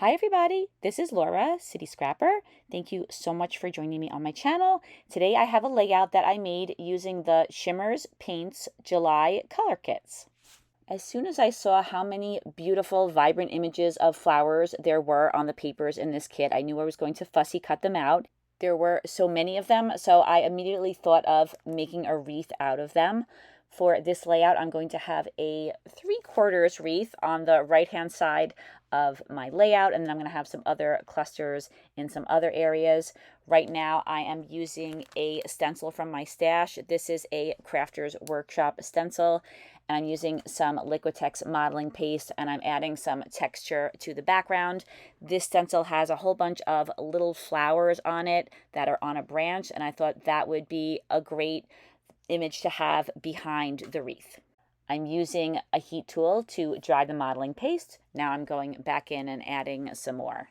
Hi everybody, this is Laura, City Scrapper. Thank you so much for joining me on my channel. Today I have a layout that I made using the Shimmerz Paints July color kits. As soon as I saw how many beautiful, vibrant images of flowers there were on the papers in this kit, I knew I was going to fussy cut them out. There were so many of them, so I immediately thought of making a wreath out of them. For this layout, I'm going to have a 3/4 wreath on the right-hand side of my layout, and then I'm going to have some other clusters in some other areas. Right now, I am using a stencil from my stash. This is a Crafter's Workshop stencil, and I'm using some Liquitex modeling paste, and I'm adding some texture to the background. This stencil has a whole bunch of little flowers on it that are on a branch, and I thought that would be a great image to have behind the wreath. I'm using a heat tool to dry the modeling paste. Now I'm going back in and adding some more.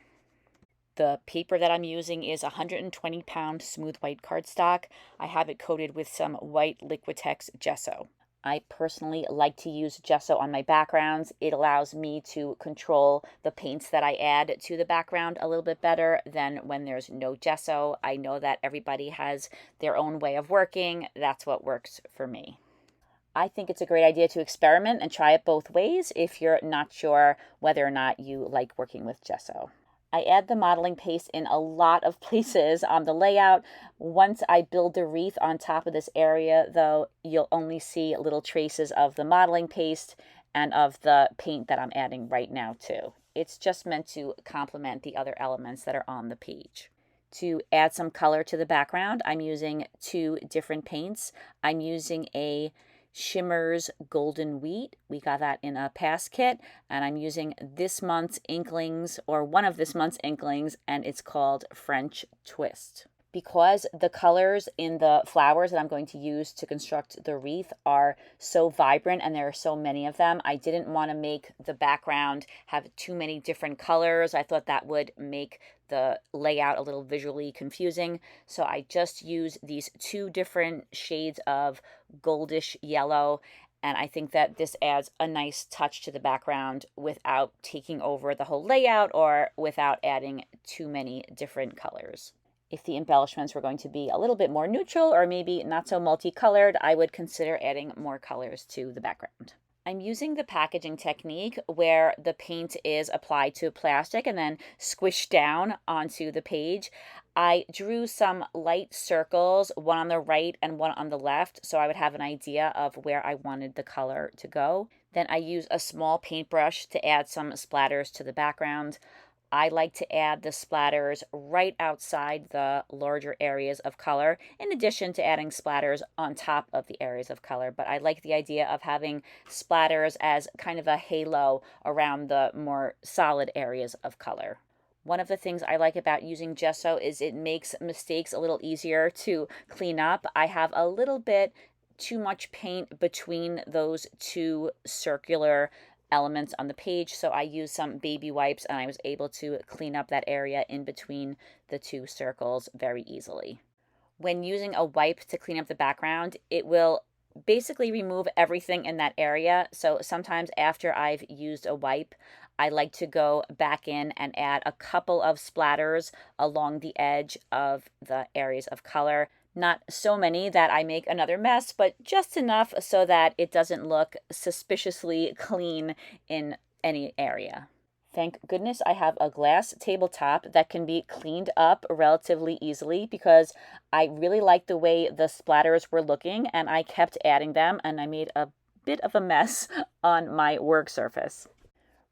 The paper that I'm using is 120-pound smooth white cardstock. I have it coated with some white Liquitex gesso. I personally like to use gesso on my backgrounds. It allows me to control the paints that I add to the background a little bit better than when there's no gesso. I know that everybody has their own way of working. That's what works for me. I think it's a great idea to experiment and try it both ways if you're not sure whether or not you like working with gesso. I add the modeling paste in a lot of places on the layout. Once I build the wreath on top of this area, though, you'll only see little traces of the modeling paste and of the paint that I'm adding right now too. It's just meant to complement the other elements that are on the page. To add some color to the background, I'm using two different paints. I'm using a Shimmerz Golden Wheat. We got that in a past kit, and I'm using this month's Inklings, or one of this month's Inklings, and it's called French Twist. Because the colors in the flowers that I'm going to use to construct the wreath are so vibrant and there are so many of them, I didn't want to make the background have too many different colors. I thought that would make the layout a little visually confusing. So I just use these two different shades of goldish yellow, and I think that this adds a nice touch to the background without taking over the whole layout or without adding too many different colors. If the embellishments were going to be a little bit more neutral or maybe not so multicolored, I would consider adding more colors to the background. I'm using the packaging technique where the paint is applied to plastic and then squished down onto the page. I drew some light circles, one on the right and one on the left, so I would have an idea of where I wanted the color to go. Then I use a small paintbrush to add some splatters to the background. I like to add the splatters right outside the larger areas of color, in addition to adding splatters on top of the areas of color. But I like the idea of having splatters as kind of a halo around the more solid areas of color. One of the things I like about using gesso is it makes mistakes a little easier to clean up. I have a little bit too much paint between those two circular elements on the page, so I used some baby wipes and I was able to clean up that area in between the two circles very easily. When using a wipe to clean up the background, it will basically remove everything in that area. So sometimes after I've used a wipe, I like to go back in and add a couple of splatters along the edge of the areas of color. Not so many that I make another mess, but just enough so that it doesn't look suspiciously clean in any area. Thank goodness I have a glass tabletop that can be cleaned up relatively easily because I really liked the way the splatters were looking and I kept adding them and I made a bit of a mess on my work surface.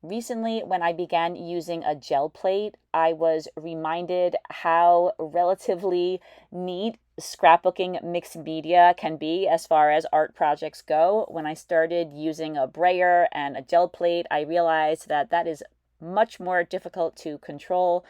Recently, when I began using a gel plate, I was reminded how relatively neat scrapbooking mixed media can be as far as art projects go. When I started using a brayer and a gel plate, I realized that that is much more difficult to control.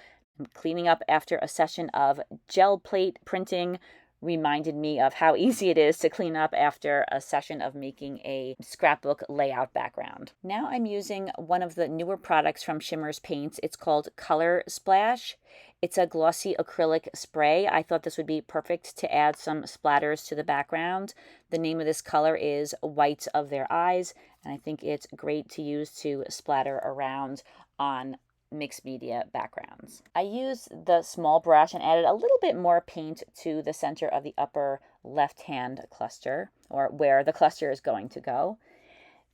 Cleaning up after a session of gel plate printing reminded me of how easy it is to clean up after a session of making a scrapbook layout background. Now I'm using one of the newer products from Shimmerz Paints. It's called Color Splash. It's a glossy acrylic spray. I thought this would be perfect to add some splatters to the background. The name of this color is Whites of Their Eyes, and I think it's great to use to splatter around on mixed media backgrounds. I used the small brush and added a little bit more paint to the center of the upper left-hand cluster, or where the cluster is going to go.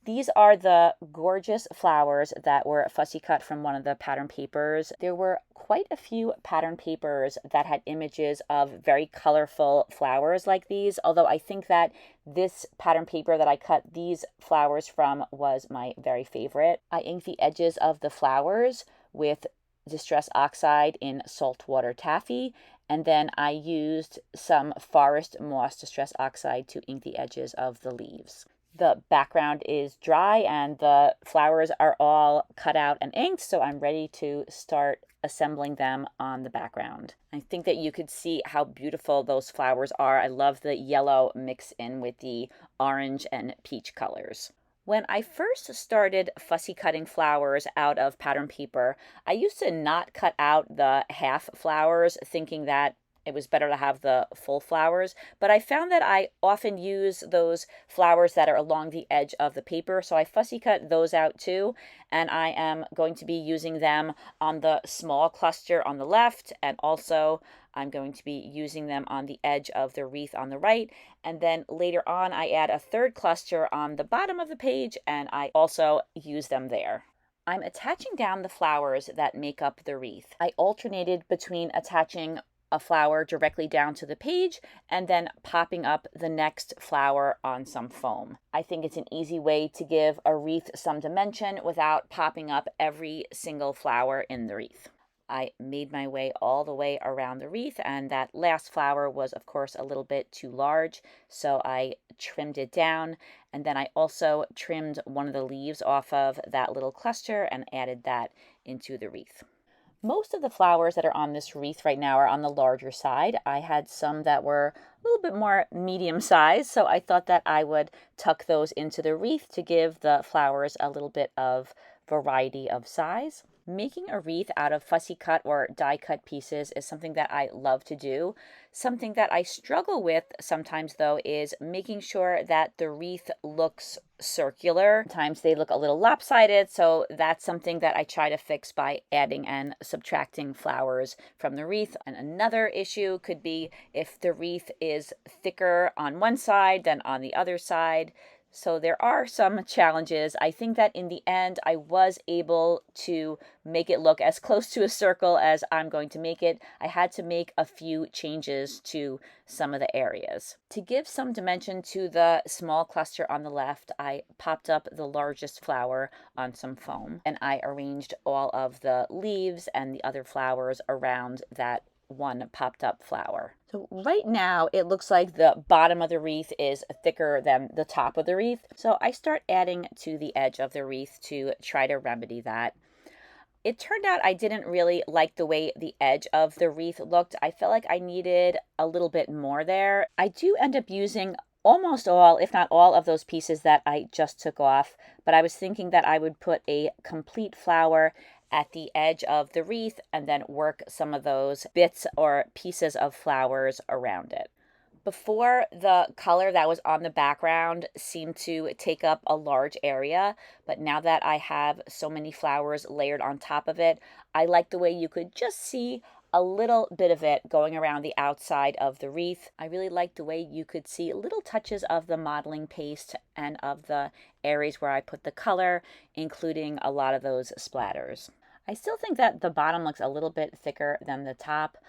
These are the gorgeous flowers that were fussy cut from one of the pattern papers. There were quite a few pattern papers that had images of very colorful flowers like these, although I think that this pattern paper that I cut these flowers from was my very favorite. I inked the edges of the flowers with Distress Oxide in saltwater taffy, and then I used some forest moss Distress Oxide to ink the edges of the leaves. The background is dry and the flowers are all cut out and inked, so I'm ready to start assembling them on the background. I think that you could see how beautiful those flowers are. I love the yellow mix in with the orange and peach colors. When I first started fussy cutting flowers out of pattern paper, I used to not cut out the half flowers, thinking that it was better to have the full flowers, but I found that I often use those flowers that are along the edge of the paper, so I fussy cut those out too, and I am going to be using them on the small cluster on the left, and also I'm going to be using them on the edge of the wreath on the right, and then later on I add a third cluster on the bottom of the page, and I also use them there. I'm attaching down the flowers that make up the wreath. I alternated between attaching a flower directly down to the page and then popping up the next flower on some foam. I think it's an easy way to give a wreath some dimension without popping up every single flower in the wreath. I made my way all the way around the wreath, and that last flower was of course a little bit too large, so I trimmed it down, and then I also trimmed one of the leaves off of that little cluster and added that into the wreath. Most of the flowers that are on this wreath right now are on the larger side. I had some that were a little bit more medium size, so I thought that I would tuck those into the wreath to give the flowers a little bit of variety of size. Making a wreath out of fussy cut or die cut pieces is something that I love to do. Something that I struggle with sometimes though is making sure that the wreath looks circular. Sometimes they look a little lopsided, so that's something that I try to fix by adding and subtracting flowers from the wreath. And another issue could be if the wreath is thicker on one side than on the other side. So there are some challenges. I think that in the end, I was able to make it look as close to a circle as I'm going to make it. I had to make a few changes to some of the areas. To give some dimension to the small cluster on the left, I popped up the largest flower on some foam, and I arranged all of the leaves and the other flowers around that one popped up flower. So right now it looks like the bottom of the wreath is thicker than the top of the wreath. So I start adding to the edge of the wreath to try to remedy that. It turned out I didn't really like the way the edge of the wreath looked. I felt like I needed a little bit more there. I do end up using almost all, if not all, of those pieces that I just took off, but I was thinking that I would put a complete flower at the edge of the wreath and then work some of those bits or pieces of flowers around it. Before, the color that was on the background seemed to take up a large area, but now that I have so many flowers layered on top of it, I like the way you could just see a little bit of it going around the outside of the wreath. I really like the way you could see little touches of the modeling paste and of the areas where I put the color, including a lot of those splatters. I still think that the bottom looks a little bit thicker than the top.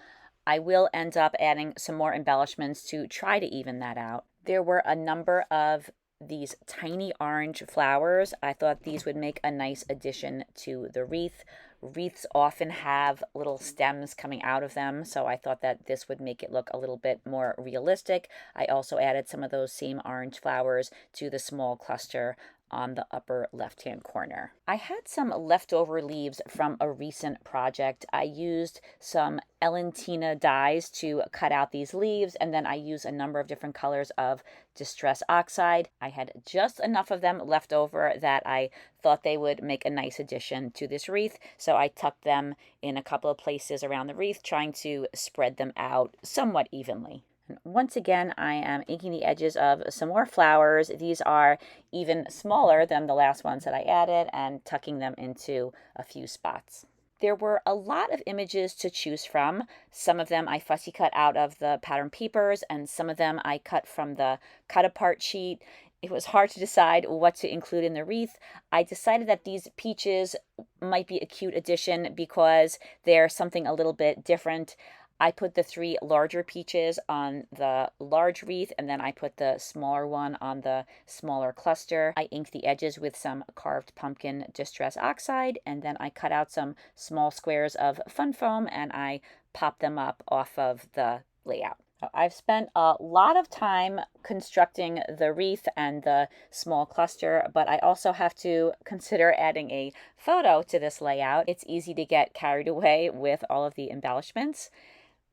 I will end up adding some more embellishments to try to even that out. There were a number of these tiny orange flowers. I thought these would make a nice addition to the wreath. Wreaths often have little stems coming out of them, so I thought that this would make it look a little bit more realistic. I also added some of those same orange flowers to the small cluster on the upper left-hand corner. I had some leftover leaves from a recent project. I used some Elentina dies to cut out these leaves, and then I used a number of different colors of Distress Oxide. I had just enough of them left over that I thought they would make a nice addition to this wreath, so I tucked them in a couple of places around the wreath, trying to spread them out somewhat evenly. Once again, I am inking the edges of some more flowers. These are even smaller than the last ones that I added, and tucking them into a few spots. There were a lot of images to choose from. Some of them I fussy cut out of the pattern papers, and some of them I cut from the cut apart sheet. It was hard to decide what to include in the wreath. I decided that these peaches might be a cute addition because they're something a little bit different. I put the 3 larger peaches on the large wreath, and then I put the smaller one on the smaller cluster. I inked the edges with some carved pumpkin Distress Oxide, and then I cut out some small squares of fun foam and I popped them up off of the layout. I've spent a lot of time constructing the wreath and the small cluster, but I also have to consider adding a photo to this layout. It's easy to get carried away with all of the embellishments.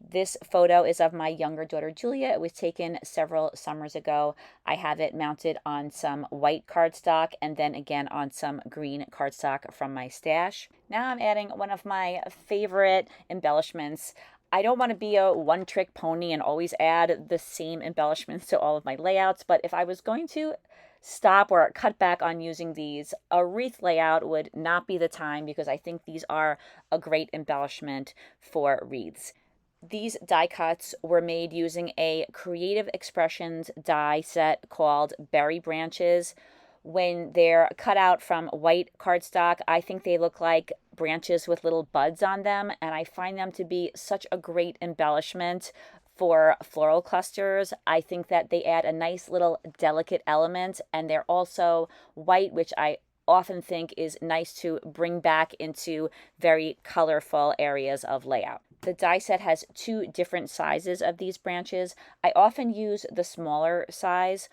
This photo is of my younger daughter, Julia. It was taken several summers ago. I have it mounted on some white cardstock and then again on some green cardstock from my stash. Now I'm adding one of my favorite embellishments. I don't want to be a one-trick pony and always add the same embellishments to all of my layouts, but if I was going to stop or cut back on using these, a wreath layout would not be the time because I think these are a great embellishment for wreaths. These die cuts were made using a Creative Expressions die set called Berry Branches. When they're cut out from white cardstock, I think they look like branches with little buds on them, and I find them to be such a great embellishment for floral clusters. I think that they add a nice little delicate element, and they're also white, which I often think is nice to bring back into very colorful areas of layout. The die set has 2 different sizes of these branches. I often use the smaller size.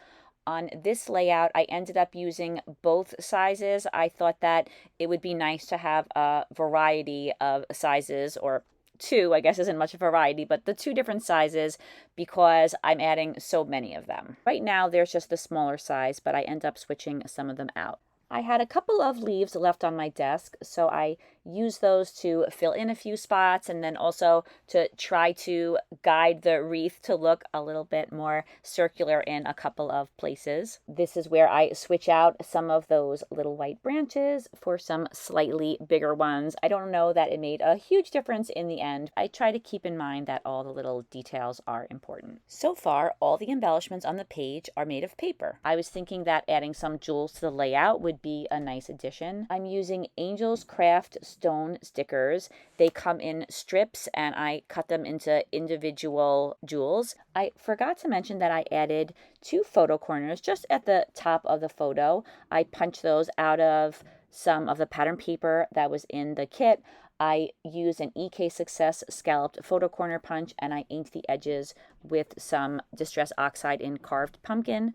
On this layout, I ended up using both sizes. I thought that it would be nice to have a variety of sizes, or 2, I guess isn't much of a variety, but the 2 different sizes because I'm adding so many of them. Right now, there's just the smaller size, but I end up switching some of them out. I had a couple of leaves left on my desk, so I used those to fill in a few spots and then also to try to guide the wreath to look a little bit more circular in a couple of places. This is where I switch out some of those little white branches for some slightly bigger ones. I don't know that it made a huge difference in the end. I try to keep in mind that all the little details are important. So far, all the embellishments on the page are made of paper. I was thinking that adding some jewels to the layout would be a nice addition. I'm using Angel's Craft stone stickers. They come in strips and I cut them into individual jewels. I forgot to mention that I added 2 photo corners just at the top of the photo. I punched those out of some of the pattern paper that was in the kit. I used an EK Success scalloped photo corner punch and I inked the edges with some Distress Oxide in carved pumpkin.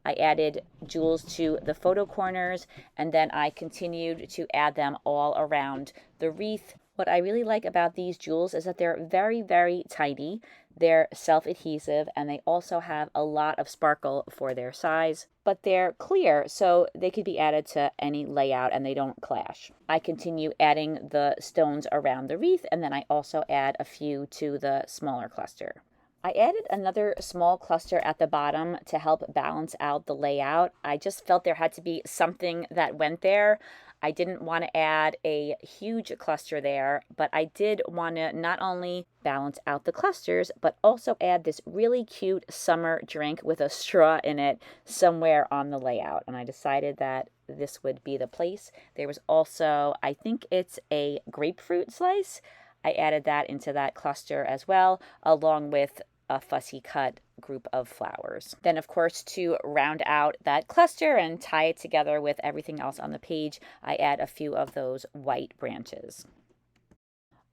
I added jewels to the photo corners, and then I continued to add them all around the wreath. What I really like about these jewels is that they're very, very tiny. They're self-adhesive, and they also have a lot of sparkle for their size. But they're clear, so they could be added to any layout, and they don't clash. I continue adding the stones around the wreath, and then I also add a few to the smaller cluster. I added another small cluster at the bottom to help balance out the layout. I just felt there had to be something that went there. I didn't want to add a huge cluster there, but I did want to not only balance out the clusters, but also add this really cute summer drink with a straw in it somewhere on the layout. And I decided that this would be the place. There was also, I think it's a grapefruit slice. I added that into that cluster as well, along with a fussy cut group of flowers. Then, of course, to round out that cluster and tie it together with everything else on the page, I add a few of those white branches.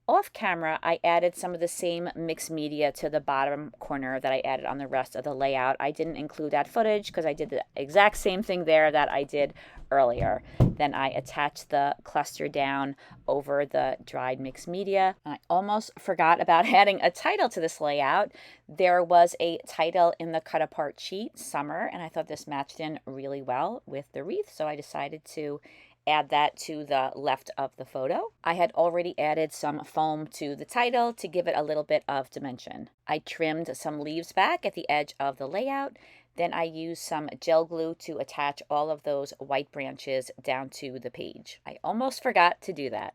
Off camera, I added some of the same mixed media to the bottom corner that I added on the rest of the layout. I didn't include that footage because I did the exact same thing there that I did earlier. Then I attached the cluster down over the dried mixed media. I almost forgot about adding a title to this layout. There was a title in the cut apart sheet, Summer, and I thought this matched in really well with the wreath, so I decided to add that to the left of the photo. I had already added some foam to the title to give it a little bit of dimension. I trimmed some leaves back at the edge of the layout. Then I used some gel glue to attach all of those white branches down to the page. I almost forgot to do that.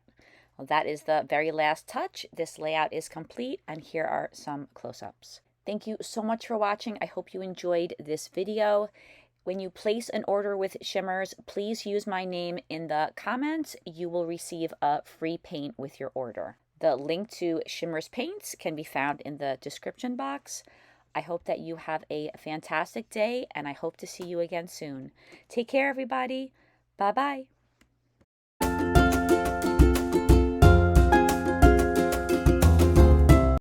Well, that is the very last touch. This layout is complete, and here are some close-ups. Thank you so much for watching. I hope you enjoyed this video. When you place an order with Shimmerz, please use my name in the comments. You will receive a free paint with your order. The link to Shimmerz Paints can be found in the description box. I hope that you have a fantastic day, and I hope to see you again soon. Take care, everybody. Bye-bye.